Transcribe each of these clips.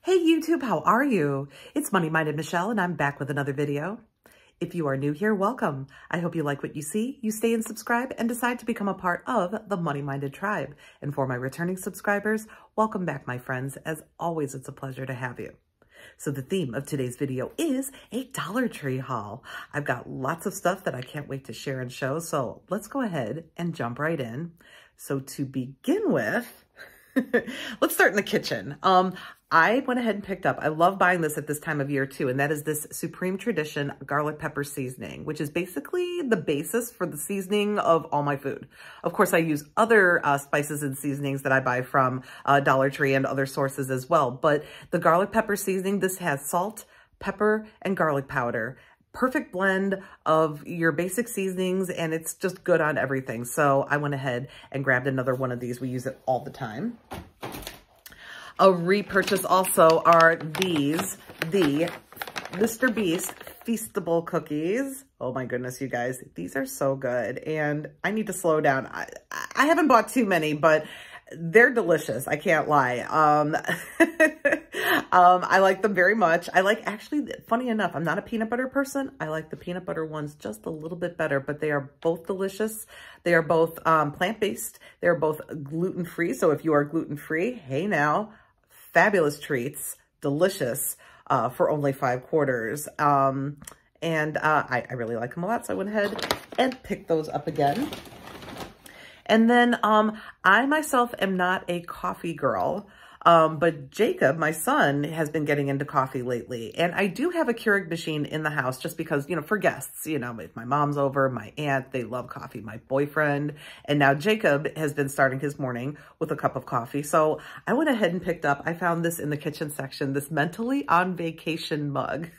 Hey YouTube, how are you? It's Money Minded Michelle and I'm back with another video. If you are new here, welcome. I hope you like what you see, you stay and subscribe and decide to become a part of the Money Minded tribe. And for my returning subscribers, welcome back my friends. As always, it's a pleasure to have you. So the theme of today's video is a Dollar Tree haul. I've got lots of stuff that I can't wait to share and show, so let's go ahead and jump right in. So to begin with, let's start in the kitchen. I went ahead and picked up, I love buying this at this time of year too, and that is this Supreme Tradition garlic pepper seasoning, which is basically the basis for the seasoning of all my food. Of course, I use other spices and seasonings that I buy from Dollar Tree and other sources as well, but the garlic pepper seasoning, this has salt, pepper, and garlic powder. Perfect blend of your basic seasonings, and it's just good on everything. So I went ahead and grabbed another one of these. We use it all the time. A repurchase also are these, the Mr. Beast Feastable cookies. Oh my goodness, you guys, these are so good. And I need to slow down. I haven't bought too many, but they're delicious. I can't lie. I like them very much. I like, actually, funny enough, I'm not a peanut butter person. I like the peanut butter ones just a little bit better, but they are both delicious. They are both plant-based. They're both gluten-free. So if you are gluten-free, hey now, fabulous treats, delicious for only 5 quarters. I really like them a lot. So I went ahead and picked those up again. And then I myself am not a coffee girl, but Jacob, my son, has been getting into coffee lately. And I do have a Keurig machine in the house just because, you know, for guests, you know, if my mom's over, my aunt, they love coffee, my boyfriend. And now Jacob has been starting his morning with a cup of coffee. So I went ahead and picked up, I found this in the kitchen section, this Mentally on Vacation mug,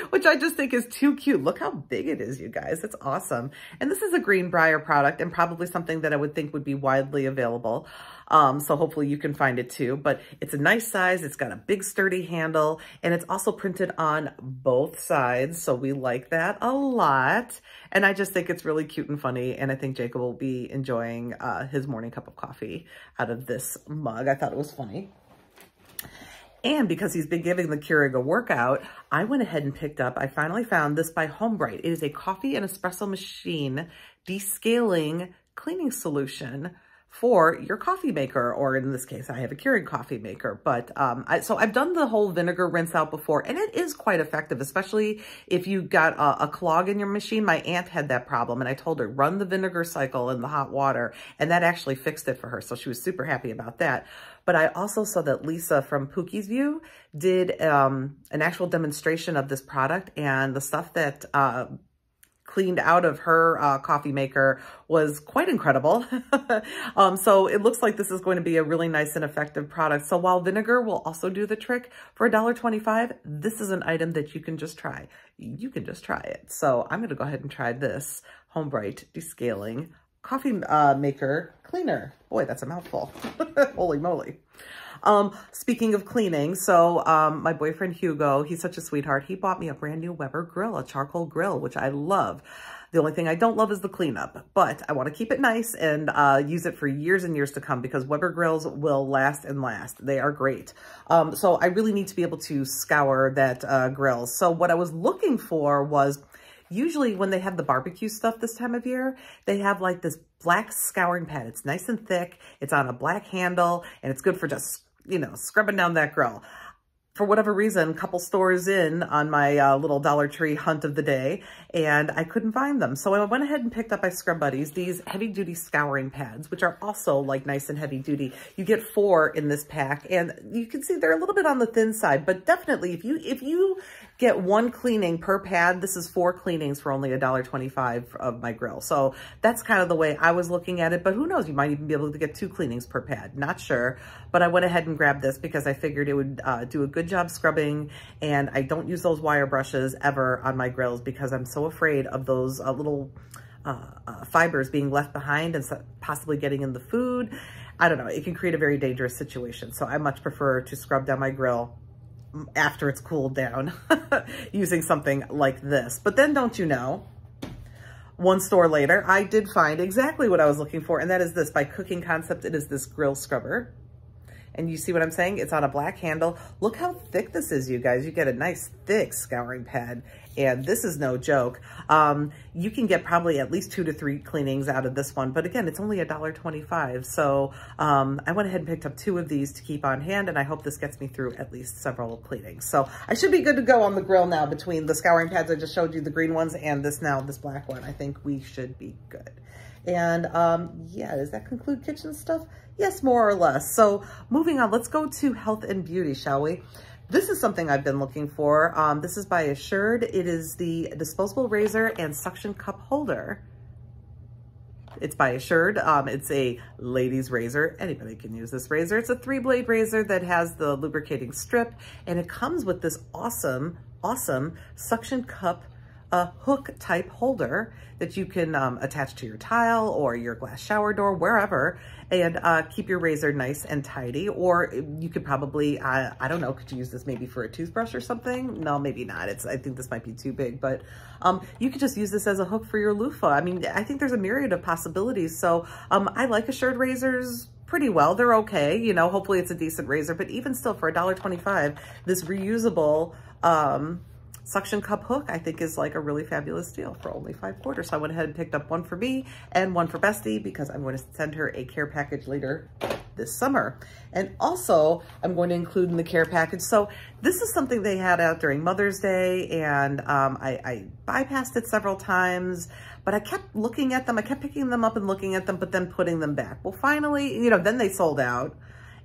which I just think is too cute. Look how big it is, you guys. It's awesome. And this is a Greenbrier product and probably something that I would think would be widely available. So hopefully you can find it too, but it's a nice size. It's got a big sturdy handle and it's also printed on both sides. So we like that a lot. And I just think it's really cute and funny. And I think Jacob will be enjoying his morning cup of coffee out of this mug. I thought it was funny. And because he's been giving the Keurig a workout, I went ahead and picked up, I finally found this by HomeBrite. It is a coffee and espresso machine descaling cleaning solution for your coffee maker, or in this case, I have a Keurig coffee maker. But so I've done the whole vinegar rinse out before, and it is quite effective, especially if you got a clog in your machine. My aunt had that problem, and I told her, run the vinegar cycle in the hot water, and that actually fixed it for her. So she was super happy about that. But I also saw that Lisa from Pookie's View did an actual demonstration of this product, and the stuff that cleaned out of her coffee maker was quite incredible. So it looks like this is going to be a really nice and effective product. So while vinegar will also do the trick, for $1.25, this is an item that you can just try. You can just try it. So I'm going to go ahead and try this HomeBrite Descaling Coffee Maker Cleaner. Boy, that's a mouthful. Holy moly. Speaking of cleaning, so my boyfriend Hugo, he's such a sweetheart. He bought me a brand new Weber grill, a charcoal grill, which I love. The only thing I don't love is the cleanup, but I want to keep it nice and use it for years and years to come because Weber grills will last and last. They are great. So I really need to be able to scour that grill. So what I was looking for was, usually when they have the barbecue stuff this time of year, they have like this black scouring pad. It's nice and thick. It's on a black handle and it's good for just, you know, scrubbing down that grill. For whatever reason, a couple stores in on my little Dollar Tree hunt of the day, and I couldn't find them. So I went ahead and picked up by Scrub Buddies these heavy-duty scouring pads, which are also like nice and heavy-duty. You get 4 in this pack, and you can see they're a little bit on the thin side, but definitely if you get 1 cleaning per pad, this is 4 cleanings for only $1.25 of my grill. So that's kind of the way I was looking at it, but who knows, you might even be able to get 2 cleanings per pad. Not sure, but I went ahead and grabbed this because I figured it would do a good job scrubbing, and I don't use those wire brushes ever on my grills because I'm so afraid of those little fibers being left behind and possibly getting in the food. I don't know, it can create a very dangerous situation. So I much prefer to scrub down my grill after it's cooled down using something like this. But then don't you know, one store later, I did find exactly what I was looking for, and that is this by Cooking Concept. It is this grill scrubber. And you see what I'm saying? It's on a black handle. Look how thick this is, you guys. You get a nice thick scouring pad. And this is no joke. You can get probably at least 2 to 3 cleanings out of this one. But again, it's only $1.25. So I went ahead and picked up 2 of these to keep on hand. And I hope this gets me through at least several cleanings. So I should be good to go on the grill now between the scouring pads I just showed you, the green ones, and this black one. I think we should be good. And yeah, does that conclude kitchen stuff? Yes, more or less. So moving on, let's go to health and beauty, shall we? This is something I've been looking for. This is by Assured. It is the disposable razor and suction cup holder. It's by Assured. It's a ladies razor. Anybody can use this razor. It's a 3-blade razor that has the lubricating strip, and it comes with this awesome suction cup hook type holder that you can attach to your tile or your glass shower door, wherever, and keep your razor nice and tidy. Or you could probably, I don't know, could you use this maybe for a toothbrush or something? No, maybe not. I think this might be too big, but you could just use this as a hook for your loofah. I mean, I think there's a myriad of possibilities. So I like Assured razors pretty well. They're okay. You know, hopefully it's a decent razor, but even still for $1.25, this reusable suction cup hook, I think, is like a really fabulous deal for only 5 quarters. So I went ahead and picked up one for me and one for Bestie because I'm going to send her a care package later this summer. And also I'm going to include in the care package. So this is something they had out during Mother's Day, and I bypassed it several times, but I kept looking at them. I kept picking them up and looking at them, but then putting them back. Well, finally, you know, then they sold out.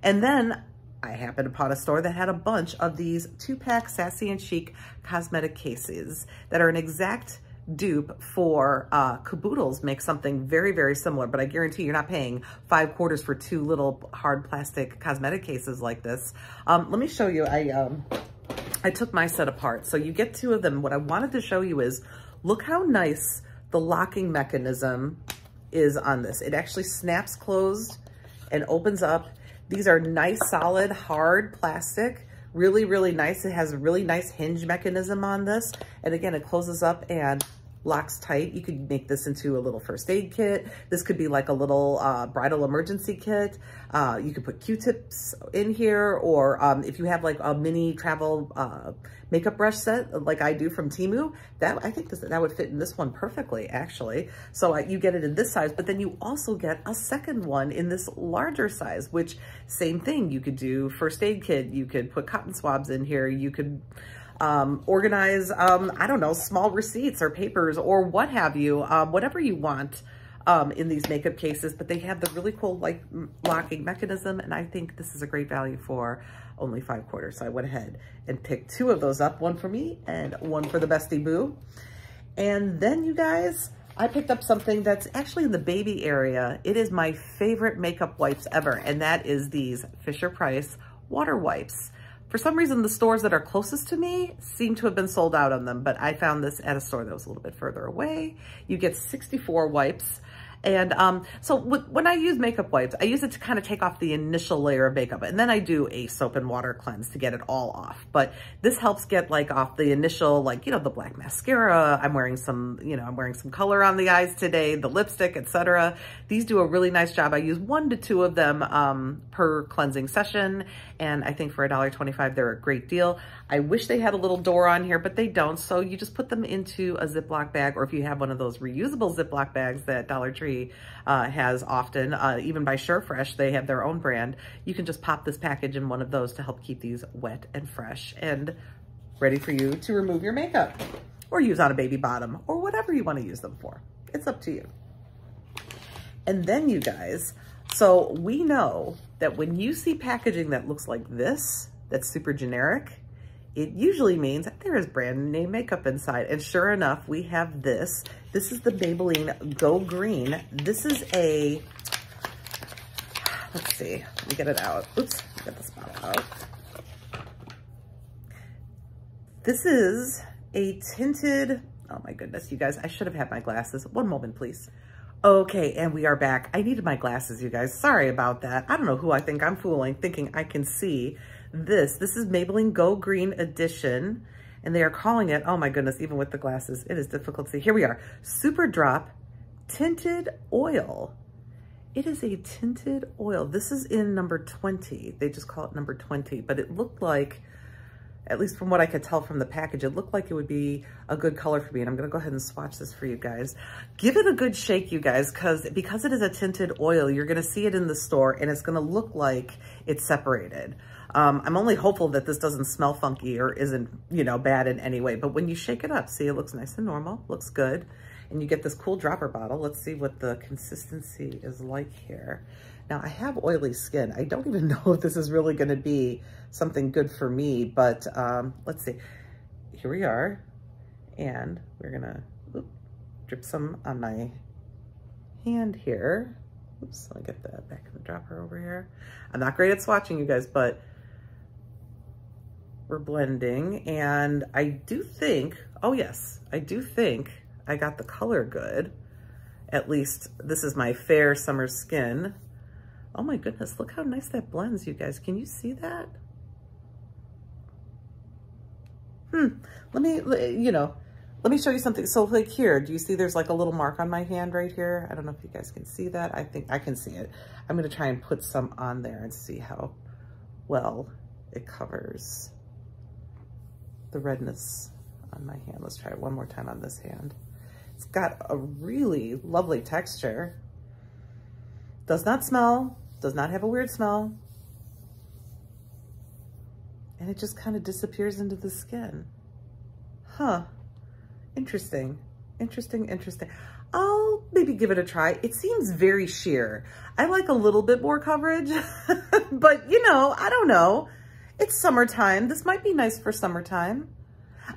And then I happened upon a store that had a bunch of these 2-pack Sassy and Chic cosmetic cases that are an exact dupe for Caboodles. Make something very, very similar, but I guarantee you're not paying 5 quarters for 2 little hard plastic cosmetic cases like this. Let me show you. I took my set apart. So you get 2 of them. What I wanted to show you is, look how nice the locking mechanism is on this. It actually snaps closed and opens up. These are nice, solid, hard plastic. Really, really nice. It has a really nice hinge mechanism on this. And again, it closes up and locks tight. You could make this into a little first aid kit. This could be like a little bridal emergency kit. You could put Q-tips in here, or if you have like a mini travel makeup brush set like I do from Temu, I think that would fit in this one perfectly, actually. So you get it in this size, but then you also get a second one in this larger size, which same thing. You could do first aid kit. You could put cotton swabs in here. You could organize, I don't know, small receipts or papers or what have you, whatever you want in these makeup cases. But they have the really cool like locking mechanism, and I think this is a great value for only 5 quarters. So I went ahead and picked 2 of those up, one for me and one for the Bestie Boo. And then, you guys, I picked up something that's actually in the baby area. It is my favorite makeup wipes ever, and that is these Fisher-Price water wipes. For some reason, the stores that are closest to me seem to have been sold out on them, but I found this at a store that was a little bit further away. You get 64 wipes. And so when I use makeup wipes, I use it to kind of take off the initial layer of makeup, and then I do a soap and water cleanse to get it all off. But this helps get like off the initial, like, you know, the black mascara. I'm wearing some, you know, I'm wearing some color on the eyes today, the lipstick, etc. These do a really nice job. I use 1 to 2 of them per cleansing session, and I think for $1.25, they're a great deal. I wish they had a little door on here, but they don't. So you just put them into a Ziploc bag, or if you have one of those reusable Ziploc bags that Dollar Tree has often, even by SureFresh, they have their own brand. You can just pop this package in one of those to help keep these wet and fresh and ready for you to remove your makeup or use on a baby bottom or whatever you want to use them for. It's up to you. And then, you guys, so we know that when you see packaging that looks like this, that's super generic, it usually means that there is brand name makeup inside. And sure enough, we have this. This is the Maybelline Go Green. This is a, let's see, let me get it out. Oops, get this bottle out. This is a tinted, oh my goodness, you guys, I should have had my glasses. One moment, please. Okay, and we are back. I needed my glasses, you guys. Sorry about that. I don't know who I think I'm fooling, thinking I can see this. This is Maybelline Go Green Edition, and they are calling it, oh my goodness, even with the glasses, it is difficult to see. Here we are, Super Drop Tinted Oil. It is a tinted oil. This is in number 20. They just call it number 20, but it looked like, at least from what I could tell from the package, it looked like it would be a good color for me. And I'm gonna go ahead and swatch this for you guys. Give it a good shake, you guys, because it is a tinted oil, you're gonna see it in the store and it's gonna look like it's separated. I'm only hopeful that this doesn't smell funky or isn't, you know, bad in any way. But when you shake it up, see, it looks nice and normal, looks good. And you get this cool dropper bottle. Let's see what the consistency is like here. Now, I have oily skin. I don't even know if this is really gonna be something good for me, but let's see. Here we are. And we're gonna drip some on my hand here. Oops, I'll get that back in the dropper over here. I'm not great at swatching, you guys, but we're blending. And I do think, oh yes, I do think I got the color good. At least this is my fair summer skin. Oh my goodness, look how nice that blends, you guys. Can you see that? Let me show you something. So like here, do you see there's like a little mark on my hand right here? I don't know if you guys can see that. I think I can see it. I'm gonna try and put some on there and see how well it covers the redness on my hand. Let's try it one more time on this hand. It's got a really lovely texture. Does not smell, does not have a weird smell. And it just kind of disappears into the skin. Huh, interesting, interesting, interesting. I'll maybe give it a try. It seems very sheer. I like a little bit more coverage, but you know, I don't know. It's summertime. This might be nice for summertime.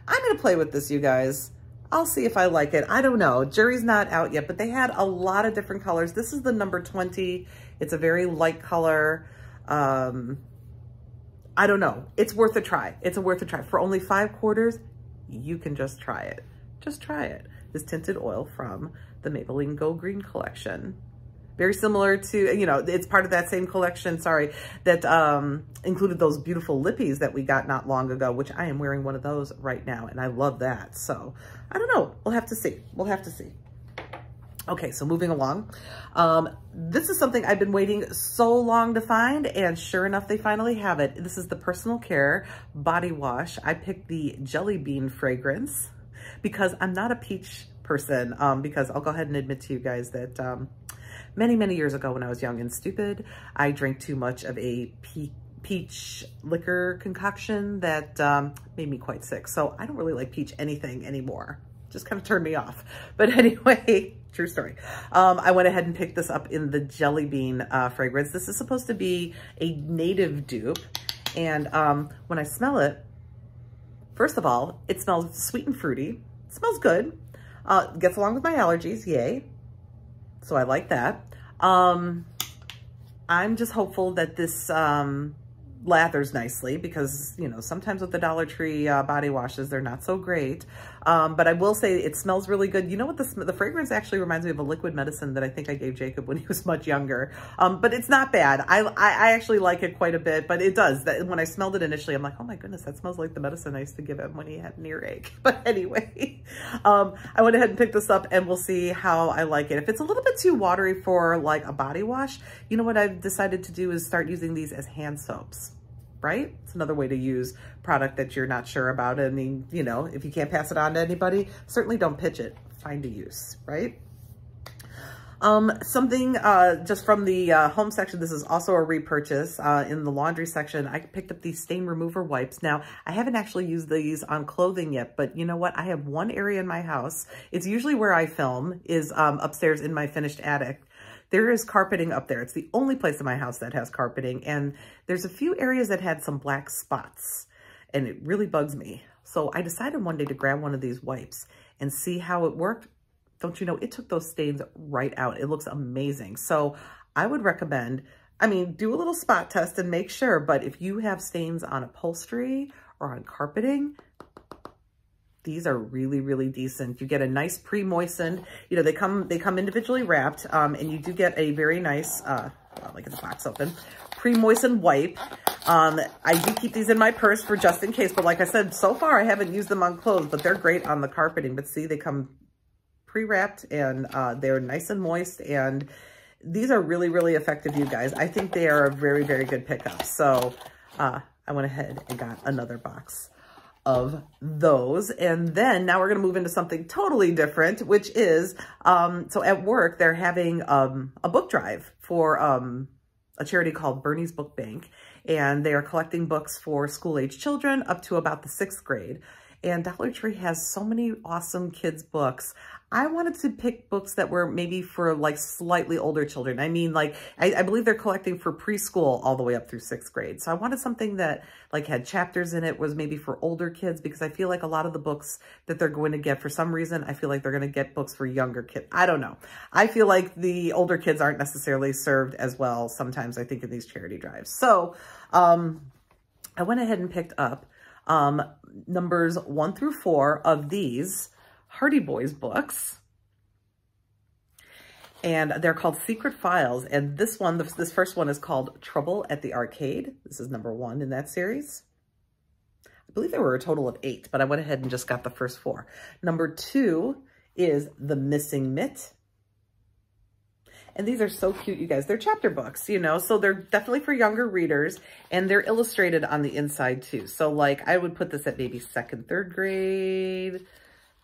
I'm gonna play with this, you guys. I'll see if I like it. I don't know. Jury's not out yet, but they had a lot of different colors. This is the number 20. It's a very light color. I don't know. It's worth a try. It's worth a try. For only 5 quarters, you can just try it. Just try it. This tinted oil from the Maybelline Go Green collection. Very similar to, you know, it's part of that same collection, sorry, that included those beautiful lippies that we got not long ago, which I am wearing one of those right now, and I love that. So, I don't know. We'll have to see. We'll have to see. Okay, so moving along. This is something I've been waiting so long to find, and sure enough, they finally have it. This is the Personal Care Body Wash. I picked the Jelly Bean fragrance because I'm not a peach person, because I'll go ahead and admit to you guys that many, many years ago when I was young and stupid, I drank too much of a peach liquor concoction that made me quite sick. So I don't really like peach anything anymore. Just kind of turned me off. But anyway, true story. I went ahead and picked this up in the Jelly Bean fragrance. This is supposed to be a native dupe. And when I smell it, first of all, it smells sweet and fruity. It smells good. Gets along with my allergies, yay. So I like that. I'm just hopeful that this lathers nicely because, you know, sometimes with the Dollar Tree body washes, they're not so great. But I will say it smells really good. You know what? The fragrance actually reminds me of a liquid medicine that I think I gave Jacob when he was much younger. But it's not bad. I actually like it quite a bit, but it does. When I smelled it initially, I'm like, oh my goodness, that smells like the medicine I used to give him when he had an earache. But anyway, I went ahead and picked this up and we'll see how I like it. If it's a little bit too watery for like a body wash, you know what I've decided to do is start using these as hand soaps. Right? It's another way to use product that you're not sure about. I mean, you know, if you can't pass it on to anybody, certainly don't pitch it. Find a use, right? Something just from the home section, this is also a repurchase. In the laundry section, I picked up these stain remover wipes. Now, I haven't actually used these on clothing yet, but you know what? I have one area in my house. It's usually where I film, is upstairs in my finished attic. There is carpeting up there. It's the only place in my house that has carpeting. And there's a few areas that had some black spots and it really bugs me. So I decided one day to grab one of these wipes and see how it worked. Don't you know, it took those stains right out. It looks amazing. So I would recommend, I mean, do a little spot test and make sure, but if you have stains on upholstery or on carpeting, these are really, really decent. You get a nice pre-moistened, you know, they come individually wrapped, and you do get a very nice, like it's a box open, pre-moistened wipe. I do keep these in my purse for just in case, but like I said, so far I haven't used them on clothes, but they're great on the carpeting. But see, they come pre-wrapped and they're nice and moist, and these are really, really effective, you guys. I think they are a very, very good pickup. So I went ahead and got another box of those. And then now we're going to move into something totally different, which is, so at work, they're having a book drive for a charity called Bernie's Book Bank. And they are collecting books for school-age children up to about the 6th grade. And Dollar Tree has so many awesome kids' books. I wanted to pick books that were maybe for like slightly older children. I mean, like, I believe they're collecting for preschool all the way up through 6th grade. So I wanted something that like had chapters in it, was maybe for older kids, because I feel like a lot of the books that they're going to get, for some reason, I feel like they're going to get books for younger kids. I don't know. I feel like the older kids aren't necessarily served as well sometimes, I think, in these charity drives. So I went ahead and picked up numbers 1 through 4 of these Hardy Boys books. And they're called Secret Files. And this one, this first one is called Trouble at the Arcade. This is number 1 in that series. I believe there were a total of 8, but I went ahead and just got the first 4. Number 2 is The Missing Mitt. And these are so cute, you guys. They're chapter books, you know, so they're definitely for younger readers, and they're illustrated on the inside too. So like I would put this at maybe 2nd, 3rd grade,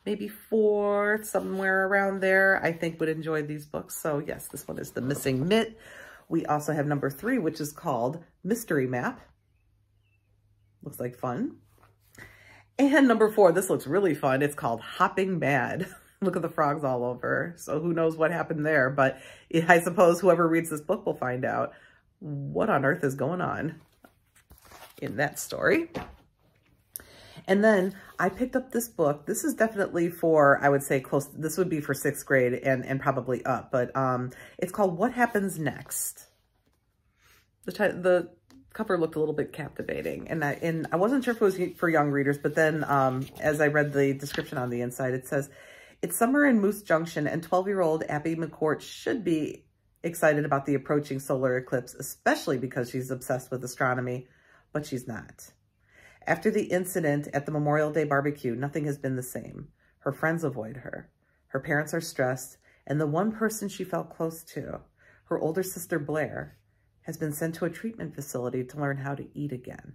maybe 4th, somewhere around there, I think would enjoy these books. So yes, this one is The Missing Mitt. We also have number 3, which is called Mystery Map. Looks like fun. And number 4, this looks really fun. It's called Hopping Mad. Look at the frogs all over. So who knows what happened there, but I suppose whoever reads this book will find out what on earth is going on in that story. And then I picked up this book. This is definitely for, I would say close, this would be for 6th grade and probably up, but it's called What Happens Next. The cover looked a little bit captivating, and I wasn't sure if it was for young readers, but then as I read the description on the inside, it says, it's summer in Moose Junction, and 12-year-old Abby McCourt should be excited about the approaching solar eclipse, especially because she's obsessed with astronomy, but she's not. After the incident at the Memorial Day barbecue, nothing has been the same. Her friends avoid her. Her parents are stressed, and the one person she felt close to, her older sister Blair, has been sent to a treatment facility to learn how to eat again.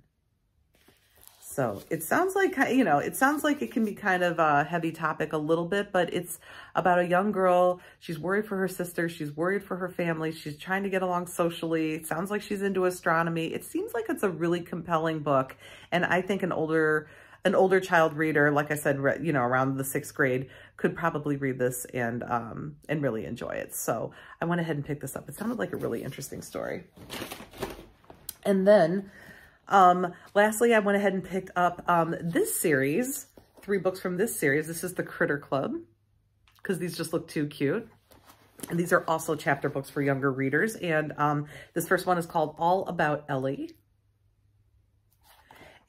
So it sounds like, you know, it sounds like it can be kind of a heavy topic a little bit, but it's about a young girl. She's worried for her sister. She's worried for her family. She's trying to get along socially. It sounds like she's into astronomy. It seems like it's a really compelling book. And I think an older child reader, like I said, you know, around the 6th grade, could probably read this and really enjoy it. So I went ahead and picked this up. It sounded like a really interesting story. And then lastly, I went ahead and picked up this series, 3 books from this series. This is the Critter Club, because these just look too cute. And these are also chapter books for younger readers. And this first one is called All About Ellie.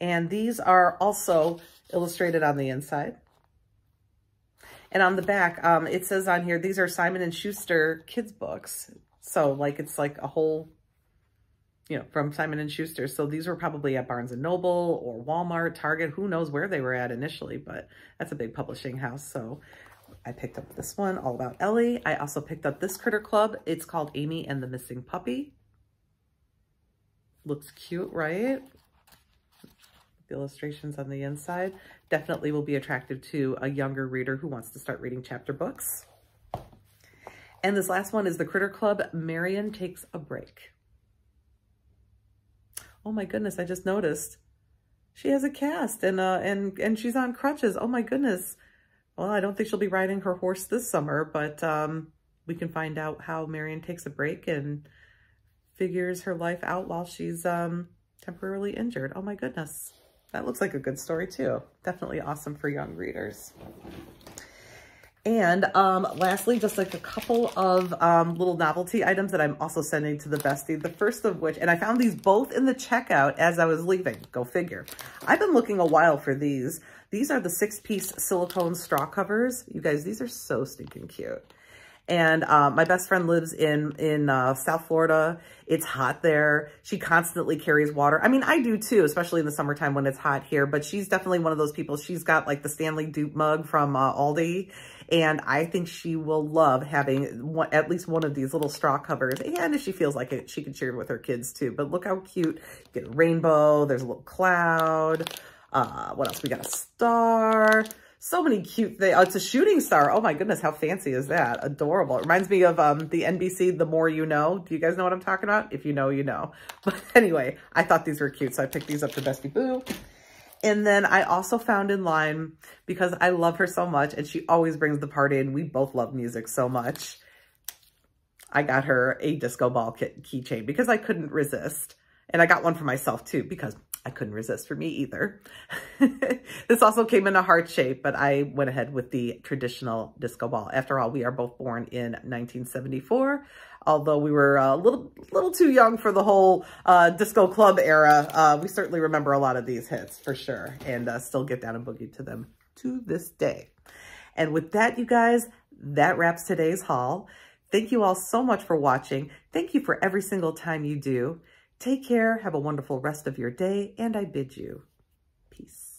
And these are also illustrated on the inside. And on the back, it says on here, these are Simon & Schuster kids books. So like, it's like a whole, you know, from Simon & Schuster. So these were probably at Barnes & Noble or Walmart, Target, who knows where they were at initially, but that's a big publishing house. So I picked up this one, All About Ellie. I also picked up this Critter Club. It's called Amy and the Missing Puppy. Looks cute, right? The illustrations on the inside definitely will be attractive to a younger reader who wants to start reading chapter books. And this last one is the Critter Club, Marion Takes a Break. Oh my goodness, I just noticed she has a cast and she's on crutches. Oh my goodness. Well, I don't think she'll be riding her horse this summer, but we can find out how Marion takes a break and figures her life out while she's temporarily injured. Oh my goodness. That looks like a good story too. Definitely awesome for young readers. And lastly, just like a couple of little novelty items that I'm also sending to the bestie. The first of which, and I found these both in the checkout as I was leaving. Go figure. I've been looking a while for these. These are the 6-piece silicone straw covers. You guys, these are so stinking cute. And my best friend lives in South Florida. It's hot there. She constantly carries water. I mean, I do too, especially in the summertime when it's hot here, but she's definitely one of those people. She's got like the Stanley Duke mug from Aldi. And I think she will love having at least one of these little straw covers. And if she feels like it, she can share it with her kids too. But look how cute. You get a rainbow. There's a little cloud. What else? We got a star. So many cute things. Oh, it's a shooting star. Oh my goodness, how fancy is that? Adorable. It reminds me of the NBC, The More You Know. Do you guys know what I'm talking about? If you know, you know. But anyway, I thought these were cute, so I picked these up for Bestie Boo. And then I also found in line, because I love her so much, and she always brings the party, and we both love music so much, I got her a disco ball keychain because I couldn't resist. And I got one for myself too, because I couldn't resist for me either. This also came in a heart shape, but I went ahead with the traditional disco ball. After all, we are both born in 1974. Although we were a little too young for the whole disco club era, we certainly remember a lot of these hits for sure, and still get down and boogie to them to this day. And with that, you guys, that wraps today's haul. Thank you all so much for watching. Thank you for every single time you do. Take care, have a wonderful rest of your day, and I bid you peace.